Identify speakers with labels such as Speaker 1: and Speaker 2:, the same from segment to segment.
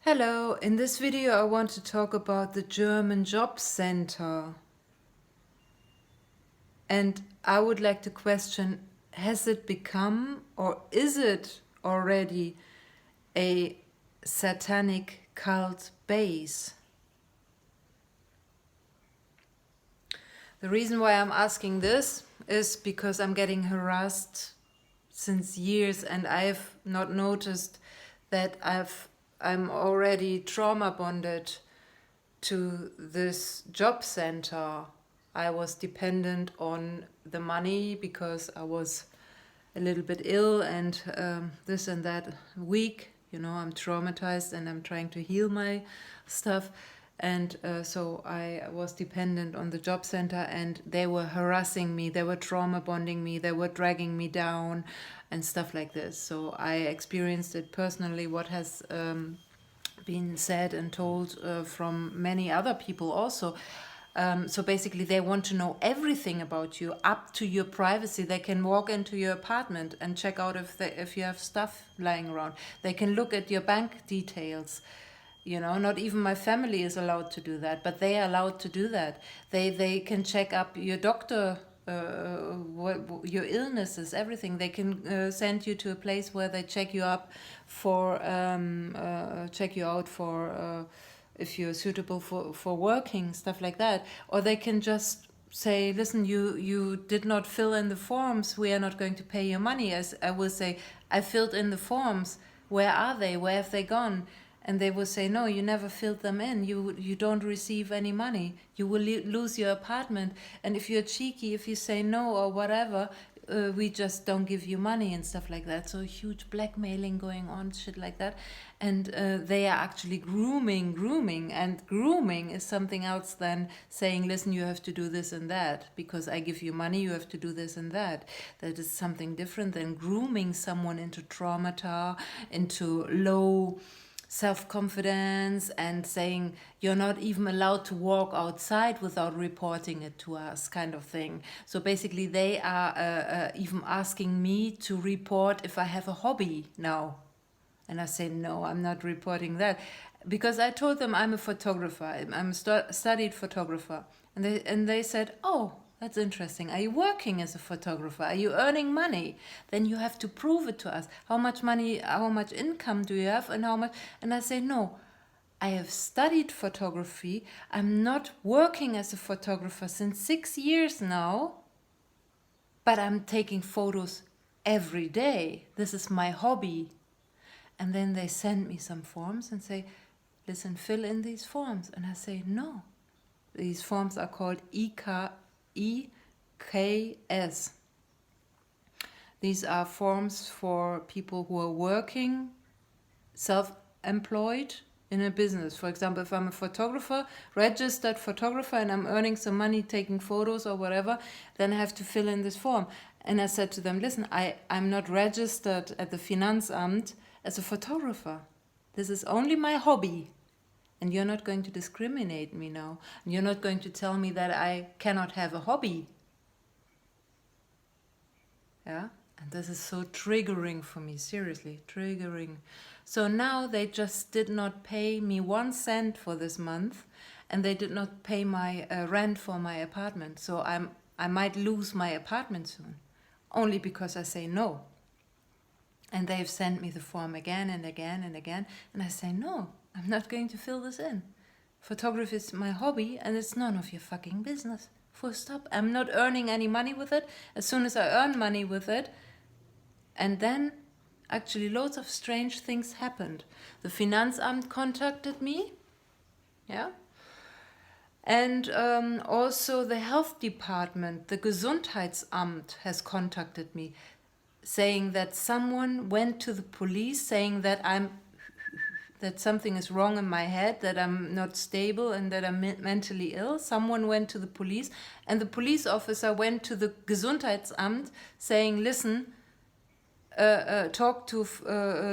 Speaker 1: Hello, in this video I want to talk about the German Jobcenter. And I would like to question, has it become or is it already a satanic cult base? The reason why I'm asking this is because I'm getting harassed since years and I've not noticed that I'm already trauma bonded to this job center. I was dependent on the money because I was a little bit ill and this and that weak. You know, I'm traumatized and I'm trying to heal my stuff. And so I was dependent on the job center and they were harassing me, they were trauma bonding me, they were dragging me down and stuff like this. So I experienced it personally, what has been said and told from many other people also. So basically they want to know everything about you, up to your privacy. They can walk into your apartment and check out if you have stuff lying around. They can look at your bank details. You know, not even my family is allowed to do that, but they are allowed to do that. They can check up your doctor, your illnesses, everything. They can send you to a place where they check you up for check you out for if you're suitable for working, stuff like that. Or they can just say, listen, you did not fill in the forms, we are not going to pay your money. As I will say, I filled in the forms, where are they, where have they gone? And they will say, no, you never filled them in, you don't receive any money, you will lose your apartment. And if you're cheeky, if you say no or whatever, we just don't give you money and stuff like that. So huge blackmailing going on, shit like that. And they are actually grooming. And grooming is something else than saying, listen, you have to do this and that. Because I give you money, you have to do this and that. That is something different than grooming someone into traumata, into low self-confidence, and saying you're not even allowed to walk outside without reporting it to us, kind of thing. So basically they are even asking me to report if I have a hobby now. And I say, no, I'm not reporting that. Because I told them I'm a photographer, I'm a studied photographer. And they said, oh, that's interesting. Are you working as a photographer? Are you earning money? Then you have to prove it to us. How much money, how much income do you have, and how much? And I say, no, I have studied photography. I'm not working as a photographer since 6 years now, but I'm taking photos every day. This is my hobby. And then they send me some forms and say, listen, fill in these forms. And I say, no. These forms are called EKS. These are forms for people who are working, self-employed in a business. For example, if I'm a photographer, registered photographer, and I'm earning some money taking photos or whatever, then I have to fill in this form. And I said to them, listen, I'm not registered at the Finanzamt as a photographer. This is only my hobby. And you're not going to discriminate me now. And you're not going to tell me that I cannot have a hobby. Yeah? And this is so triggering for me, seriously, triggering. So now they just did not pay me 1 cent for this month, and they did not pay my rent for my apartment. So I might lose my apartment soon, only because I say no. And they've sent me the form again and again and again, and I say no. I'm not going to fill this in. Photography is my hobby and it's none of your fucking business. Full stop. I'm not earning any money with it. As soon as I earn money with it, and then actually loads of strange things happened. The Finanzamt contacted me, yeah, and also the health department, the Gesundheitsamt, has contacted me, saying that someone went to the police saying that that something is wrong in my head, that I'm not stable and that I'm mentally ill. Someone went to the police, and the police officer went to the Gesundheitsamt saying, listen, talk to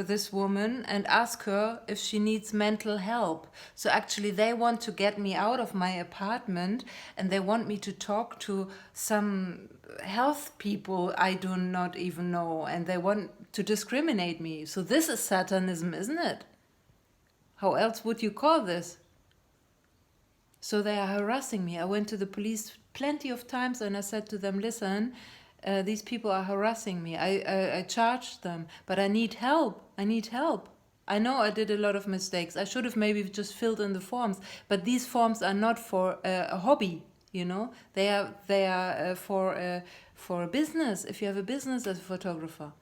Speaker 1: this woman and ask her if she needs mental help. So actually they want to get me out of my apartment, and they want me to talk to some health people I do not even know, and they want to discriminate me. So this is satanism, isn't it? How else would you call this? So they are harassing me. I went to the police plenty of times and I said to them, listen, these people are harassing me. I charged them, but I need help. I need help. I know I did a lot of mistakes. I should have maybe just filled in the forms, but these forms are not for a hobby, you know. They are for a business. If you have a business as a photographer.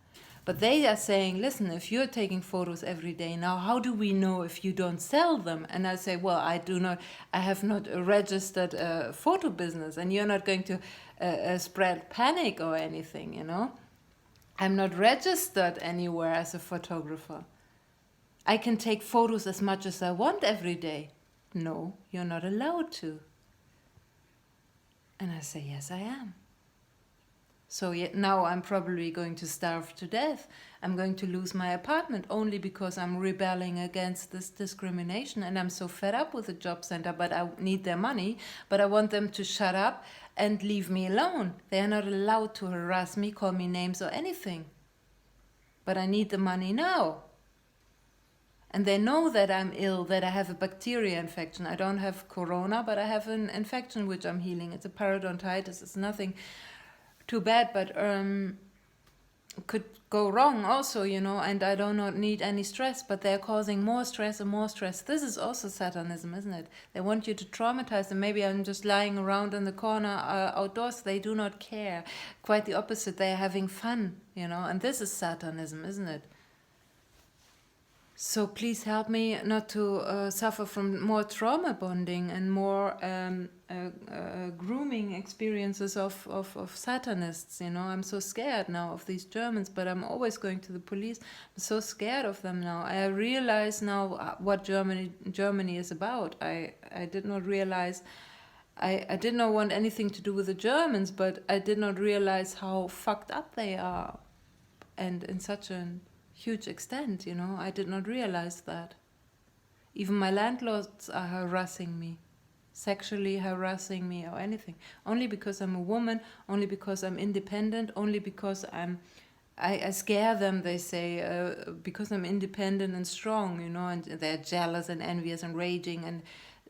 Speaker 1: But they are saying, listen, if you're taking photos every day now, how do we know if you don't sell them? And I say, well, I have not registered a photo business, and you're not going to spread panic or anything, you know. I'm not registered anywhere as a photographer. I can take photos as much as I want every day. No, you're not allowed to. And I say, yes, I am. So now I'm probably going to starve to death. I'm going to lose my apartment only because I'm rebelling against this discrimination, and I'm so fed up with the Jobcenter, but I need their money, but I want them to shut up and leave me alone. They are not allowed to harass me, call me names or anything. But I need the money now. And they know that I'm ill, that I have a bacteria infection. I don't have corona, but I have an infection which I'm healing. It's a parodontitis. It's nothing too bad, but could go wrong also, you know, and I do not need any stress, but they're causing more stress and more stress. This is also satanism, isn't it? They want you to traumatize them. Maybe I'm just lying around in the corner outdoors. They do not care. Quite the opposite. They're having fun, you know, and this is satanism, isn't it? So please help me not to suffer from more trauma bonding and more grooming experiences of Satanists. You know, I'm so scared now of these Germans, but I'm always going to the police. I'm so scared of them now. I realize now what Germany is about. I did not realize. I did not want anything to do with the Germans, but I did not realize how fucked up they are, and in such a huge extent, you know. I did not realize that. Even my landlords are harassing me, sexually harassing me or anything, only because I'm a woman, only because I'm independent, only because I scare them, they say, because I'm independent and strong, you know, and they're jealous and envious and raging, and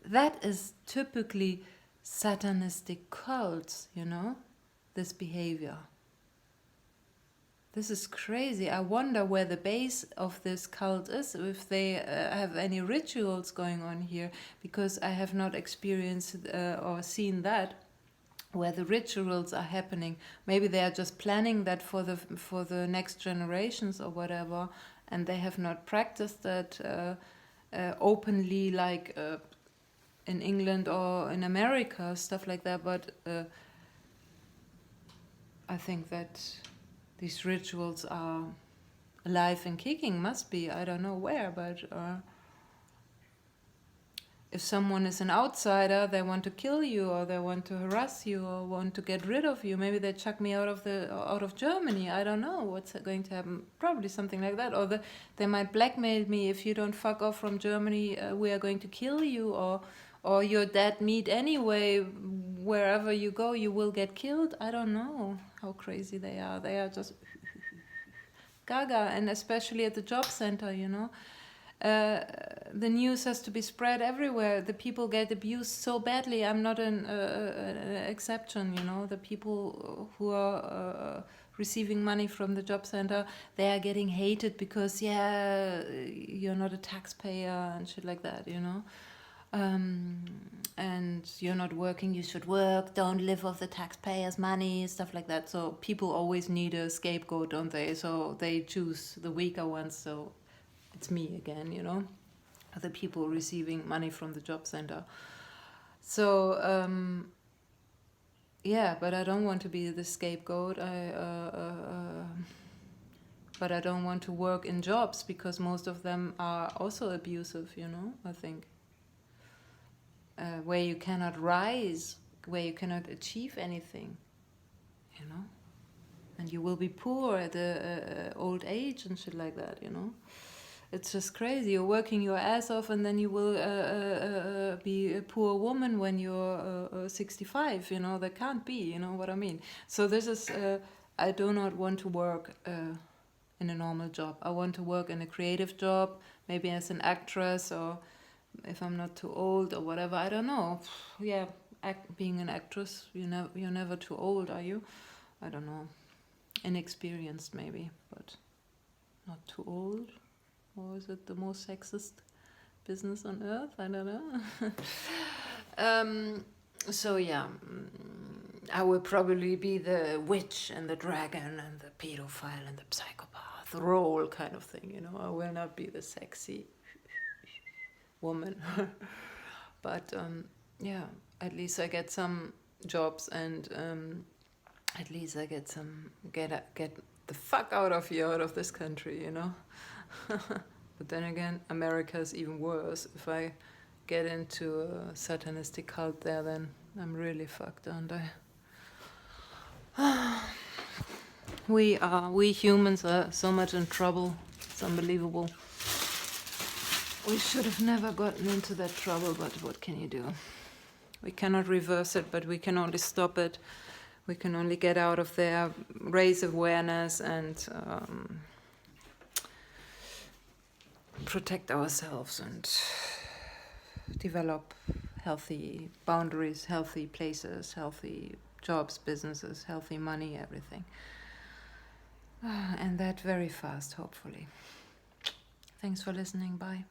Speaker 1: that is typically satanistic cults, you know, this behavior. This is crazy. I wonder where the base of this cult is, if they have any rituals going on here, because I have not experienced or seen that, where the rituals are happening. Maybe they are just planning that for the next generations or whatever, and they have not practiced that openly, like in England or in America, stuff like that. But I think that these rituals are alive and kicking, must be. I don't know where, but if someone is an outsider, they want to kill you, or they want to harass you, or want to get rid of you. Maybe they chuck me out of Germany. I don't know what's going to happen. Probably something like that. Or they might blackmail me. If you don't fuck off from Germany, we are going to kill you, or you're dead meat anyway. Wherever you go, you will get killed. I don't know how crazy they are. They are just gaga, and especially at the Jobcenter, you know. The news has to be spread everywhere. The people get abused so badly. I'm not an exception, you know. The people who are receiving money from the Jobcenter, they are getting hated because, yeah, you're not a taxpayer and shit like that, you know. And you're not working, you should work, don't live off the taxpayers' money, stuff like that. So people always need a scapegoat, don't they? So they choose the weaker ones. So it's me again, you know, the people receiving money from the Jobcenter. So yeah, but I don't want to be the scapegoat. But I don't want to work in jobs because most of them are also abusive, you know, I think. Where you cannot rise, where you cannot achieve anything, you know, and you will be poor at old age and shit like that, you know. It's just crazy. You're working your ass off, and then you will be a poor woman when you're 65. You know, that can't be. You know what I mean? So this is. I do not want to work in a normal job. I want to work in a creative job maybe as an actress, or if I'm not too old or whatever, I don't know. Yeah, being an actress, you're never too old, are you? I don't know. Inexperienced maybe, but not too old. Or is it the most sexist business on earth? I don't know. So yeah, I will probably be the witch and the dragon and the pedophile and the psychopath role kind of thing, I will not be the sexy woman. But yeah, at least I get some jobs, and at least I get the fuck out of here, out of this country, But then again, America is even worse. If I get into a satanistic cult there, then I'm really fucked, aren't I? We humans are so much in trouble. It's unbelievable. We should have never gotten into that trouble, but what can you do? We cannot reverse it, but we can only stop it. We can only get out of there, raise awareness, and protect ourselves and develop healthy boundaries, healthy places, healthy jobs, businesses, healthy money, everything. And that very fast, hopefully. Thanks for listening. Bye.